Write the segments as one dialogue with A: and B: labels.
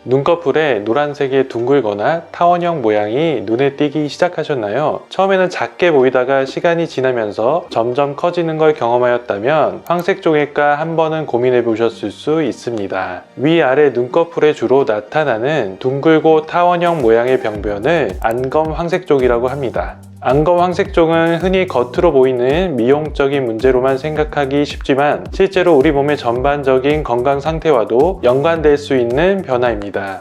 A: 눈꺼풀에 노란색의 둥글거나 타원형 모양이 눈에 띄기 시작하셨나요? 처음에는 작게 보이다가 시간이 지나면서 점점 커지는 걸 경험하였다면 황색종일까 한 번은 고민해 보셨을 수 있습니다. 위아래 눈꺼풀에 주로 나타나는 둥글고 타원형 모양의 병변을 안검 황색종이라고 합니다. 안검 황색종은 흔히 겉으로 보이는 미용적인 문제로만 생각하기 쉽지만 실제로 우리 몸의 전반적인 건강 상태와도 연관될 수 있는 변화입니다.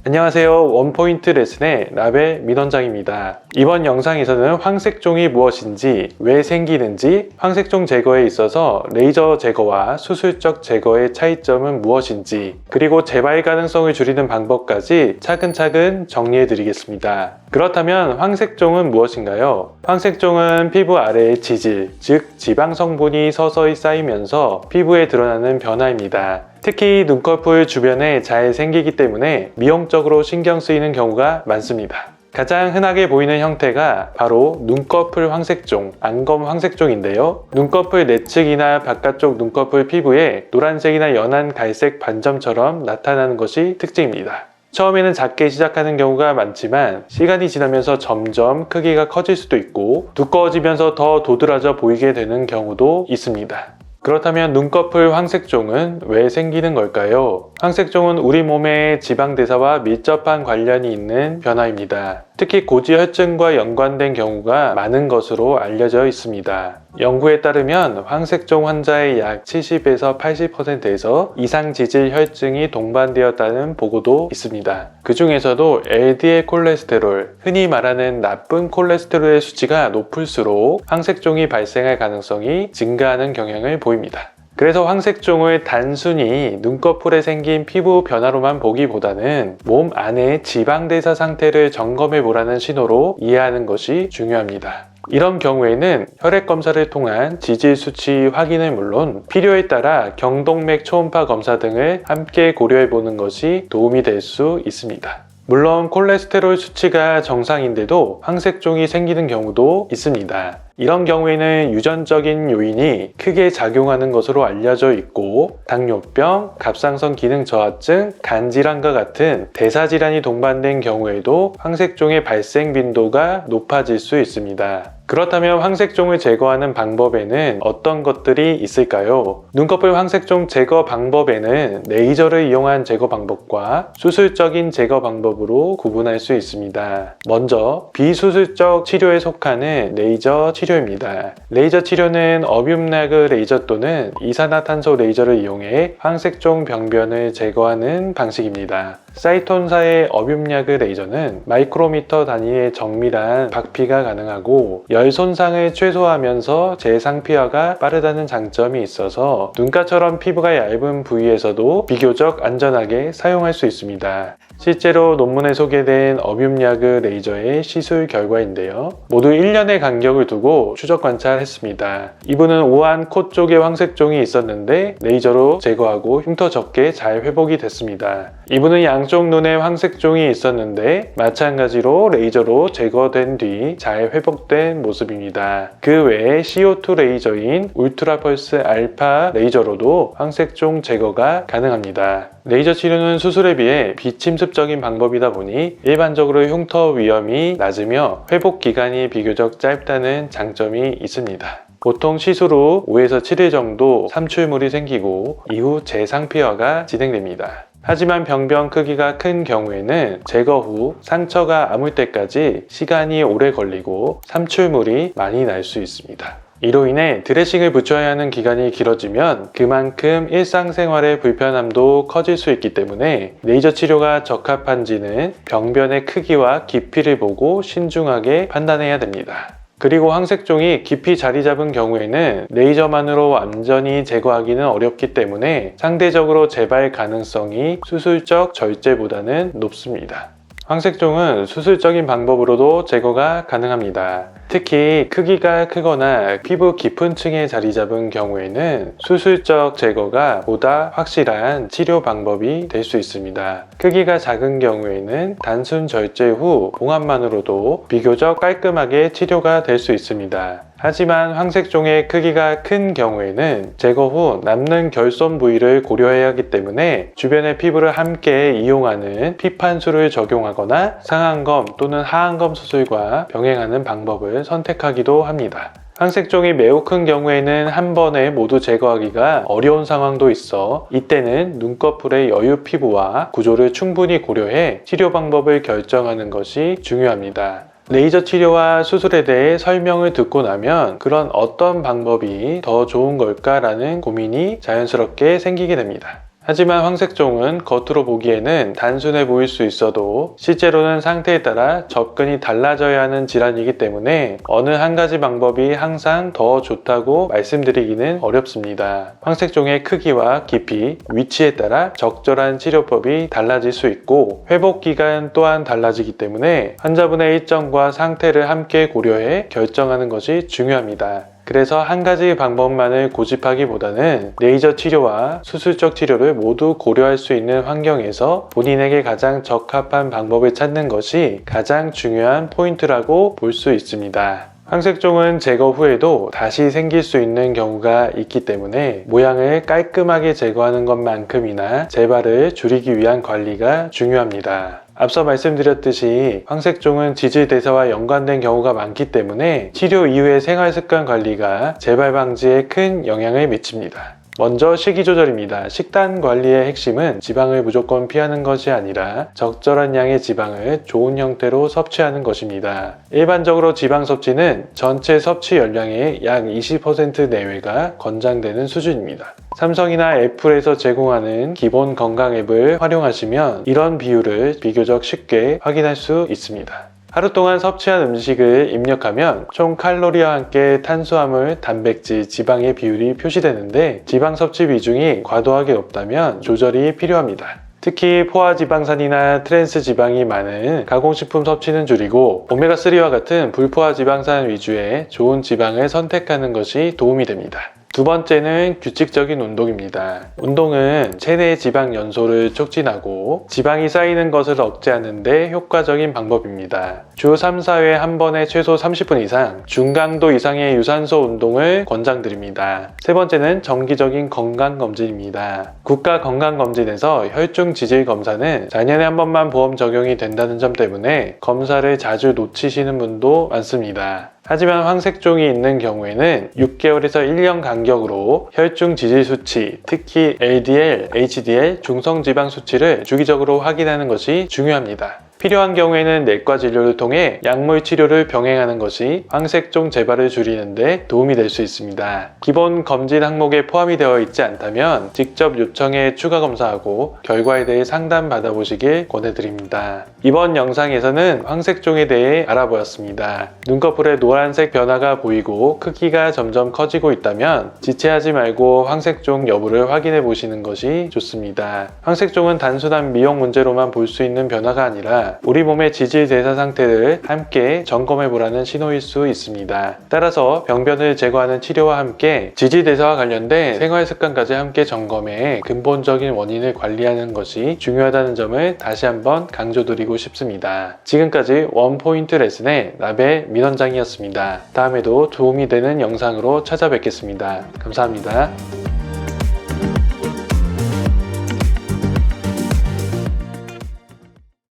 A: 안녕하세요. 원포인트 레슨의 라벨 민원장입니다. 이번 영상에서는 황색종이 무엇인지, 왜 생기는지, 황색종 제거에 있어서 레이저 제거와 수술적 제거의 차이점은 무엇인지, 그리고 재발 가능성을 줄이는 방법까지 차근차근 정리해 드리겠습니다. 그렇다면 황색종은 무엇인가요? 황색종은 피부 아래의 지질, 즉 지방 성분이 서서히 쌓이면서 피부에 드러나는 변화입니다. 특히 눈꺼풀 주변에 잘 생기기 때문에 미용적으로 신경 쓰이는 경우가 많습니다. 가장 흔하게 보이는 형태가 바로 눈꺼풀 황색종, 안검 황색종인데요. 눈꺼풀 내측이나 바깥쪽 눈꺼풀 피부에 노란색이나 연한 갈색 반점처럼 나타나는 것이 특징입니다. 처음에는 작게 시작하는 경우가 많지만 시간이 지나면서 점점 크기가 커질 수도 있고 두꺼워지면서 더 도드라져 보이게 되는 경우도 있습니다. 그렇다면 눈꺼풀 황색종은 왜 생기는 걸까요? 황색종은 우리 몸의 지방대사와 밀접한 관련이 있는 변화입니다. 특히 고지혈증과 연관된 경우가 많은 것으로 알려져 있습니다. 연구에 따르면 황색종 환자의 약 70에서 80%에서 이상지질 혈증이 동반되었다는 보고도 있습니다. 그 중에서도 LDL 콜레스테롤, 흔히 말하는 나쁜 콜레스테롤의 수치가 높을수록 황색종이 발생할 가능성이 증가하는 경향을 보입니다. 그래서 황색종을 단순히 눈꺼풀에 생긴 피부 변화로만 보기보다는 몸 안의 지방대사 상태를 점검해 보라는 신호로 이해하는 것이 중요합니다. 이런 경우에는 혈액 검사를 통한 지질 수치 확인은 물론 필요에 따라 경동맥 초음파 검사 등을 함께 고려해 보는 것이 도움이 될 수 있습니다. 물론 콜레스테롤 수치가 정상인데도 황색종이 생기는 경우도 있습니다. 이런 경우에는 유전적인 요인이 크게 작용하는 것으로 알려져 있고 당뇨병, 갑상선 기능 저하증, 간질환과 같은 대사질환이 동반된 경우에도 황색종의 발생 빈도가 높아질 수 있습니다. 그렇다면 황색종을 제거하는 방법에는 어떤 것들이 있을까요? 눈꺼풀 황색종 제거 방법에는 레이저를 이용한 제거 방법과 수술적인 제거 방법으로 구분할 수 있습니다. 먼저 비수술적 치료에 속하는 레이저 치료입니다. 레이저 치료는 어뷸야그 레이저 또는 이산화탄소 레이저를 이용해 황색종 병변을 제거하는 방식입니다. 사이톤사의 어뷸야그 레이저는 마이크로미터 단위의 정밀한 박피가 가능하고 열 손상을 최소화하면서 재상피화가 빠르다는 장점이 있어서 눈가처럼 피부가 얇은 부위에서도 비교적 안전하게 사용할 수 있습니다. 실제로 논문에 소개된 어뷸야그 레이저의 시술 결과인데요. 모두 1년의 간격을 두고 추적 관찰했습니다. 이분은 우한 코 쪽에 황색종이 있었는데 레이저로 제거하고 흉터 적게 잘 회복이 됐습니다. 이분은 양쪽 눈에 황색종이 있었는데 마찬가지로 레이저로 제거된 뒤 잘 회복된 모습입니다. 그 외에 CO2 레이저인 울트라 펄스 알파 레이저로도 황색종 제거가 가능합니다. 레이저 치료는 수술에 비해 비침습적인 방법이다 보니 일반적으로 흉터 위험이 낮으며 회복 기간이 비교적 짧다는 장점이 있습니다. 보통 시술 후 5에서 7일 정도 삼출물이 생기고 이후 재상피화가 진행됩니다. 하지만 병변 크기가 큰 경우에는 제거 후 상처가 아물 때까지 시간이 오래 걸리고 삼출물이 많이 날 수 있습니다. 이로 인해 드레싱을 붙여야 하는 기간이 길어지면 그만큼 일상생활의 불편함도 커질 수 있기 때문에 레이저 치료가 적합한지는 병변의 크기와 깊이를 보고 신중하게 판단해야 됩니다. 그리고 황색종이 깊이 자리 잡은 경우에는 레이저만으로 완전히 제거하기는 어렵기 때문에 상대적으로 재발 가능성이 수술적 절제보다는 높습니다. 황색종은 수술적인 방법으로도 제거가 가능합니다. 특히 크기가 크거나 피부 깊은 층에 자리 잡은 경우에는 수술적 제거가 보다 확실한 치료 방법이 될 수 있습니다. 크기가 작은 경우에는 단순 절제 후 봉합만으로도 비교적 깔끔하게 치료가 될 수 있습니다. 하지만 황색종의 크기가 큰 경우에는 제거 후 남는 결손 부위를 고려해야 하기 때문에 주변의 피부를 함께 이용하는 피판수를 적용하거나 상안검 또는 하안검 수술과 병행하는 방법을 선택하기도 합니다. 황색종이 매우 큰 경우에는 한 번에 모두 제거하기가 어려운 상황도 있어 이때는 눈꺼풀의 여유 피부와 구조를 충분히 고려해 치료 방법을 결정하는 것이 중요합니다. 레이저 치료와 수술에 대해 설명을 듣고 나면 그런 어떤 방법이 더 좋은 걸까라는 고민이 자연스럽게 생기게 됩니다. 하지만 황색종은 겉으로 보기에는 단순해 보일 수 있어도 실제로는 상태에 따라 접근이 달라져야 하는 질환이기 때문에 어느 한 가지 방법이 항상 더 좋다고 말씀드리기는 어렵습니다. 황색종의 크기와 깊이, 위치에 따라 적절한 치료법이 달라질 수 있고 회복 기간 또한 달라지기 때문에 환자분의 일정과 상태를 함께 고려해 결정하는 것이 중요합니다. 그래서 한 가지 방법만을 고집하기보다는 레이저 치료와 수술적 치료를 모두 고려할 수 있는 환경에서 본인에게 가장 적합한 방법을 찾는 것이 가장 중요한 포인트라고 볼 수 있습니다. 황색종은 제거 후에도 다시 생길 수 있는 경우가 있기 때문에 모양을 깔끔하게 제거하는 것만큼이나 재발을 줄이기 위한 관리가 중요합니다. 앞서 말씀드렸듯이 황색종은 지질대사와 연관된 경우가 많기 때문에 치료 이후의 생활습관 관리가 재발 방지에 큰 영향을 미칩니다. 먼저 식이 조절입니다. 식단 관리의 핵심은 지방을 무조건 피하는 것이 아니라 적절한 양의 지방을 좋은 형태로 섭취하는 것입니다. 일반적으로 지방 섭취는 전체 섭취 열량의 약 20% 내외가 권장되는 수준입니다. 삼성이나 애플에서 제공하는 기본 건강 앱을 활용하시면 이런 비율을 비교적 쉽게 확인할 수 있습니다. 하루 동안 섭취한 음식을 입력하면 총 칼로리와 함께 탄수화물, 단백질, 지방의 비율이 표시되는데 지방 섭취 비중이 과도하게 높다면 조절이 필요합니다. 특히 포화지방산이나 트랜스 지방이 많은 가공식품 섭취는 줄이고 오메가3와 같은 불포화지방산 위주의 좋은 지방을 선택하는 것이 도움이 됩니다. 두 번째는 규칙적인 운동입니다. 운동은 체내 지방 연소를 촉진하고 지방이 쌓이는 것을 억제하는 데 효과적인 방법입니다. 주 3, 4회 한 번에 최소 30분 이상, 중강도 이상의 유산소 운동을 권장드립니다. 세 번째는 정기적인 건강검진입니다. 국가건강검진에서 혈중 지질 검사는 4년에 한 번만 보험 적용이 된다는 점 때문에 검사를 자주 놓치시는 분도 많습니다. 하지만 황색종이 있는 경우에는 6개월에서 1년 간격으로 혈중 지질 수치, 특히 LDL, HDL, 중성지방 수치를 주기적으로 확인하는 것이 중요합니다. 필요한 경우에는 내과 진료를 통해 약물 치료를 병행하는 것이 황색종 재발을 줄이는 데 도움이 될 수 있습니다. 기본 검진 항목에 포함이 되어 있지 않다면 직접 요청해 추가 검사하고 결과에 대해 상담 받아보시길 권해드립니다. 이번 영상에서는 황색종에 대해 알아보았습니다. 눈꺼풀에 노란색 변화가 보이고 크기가 점점 커지고 있다면 지체하지 말고 황색종 여부를 확인해 보시는 것이 좋습니다. 황색종은 단순한 미용 문제로만 볼 수 있는 변화가 아니라 우리 몸의 지질 대사 상태를 함께 점검해 보라는 신호일 수 있습니다. 따라서 병변을 제거하는 치료와 함께 지질 대사와 관련된 생활 습관까지 함께 점검해 근본적인 원인을 관리하는 것이 중요하다는 점을 다시 한번 강조드리고 싶습니다. 지금까지 원포인트 레슨의 라벨 민원장이었습니다. 다음에도 도움이 되는 영상으로 찾아뵙겠습니다. 감사합니다.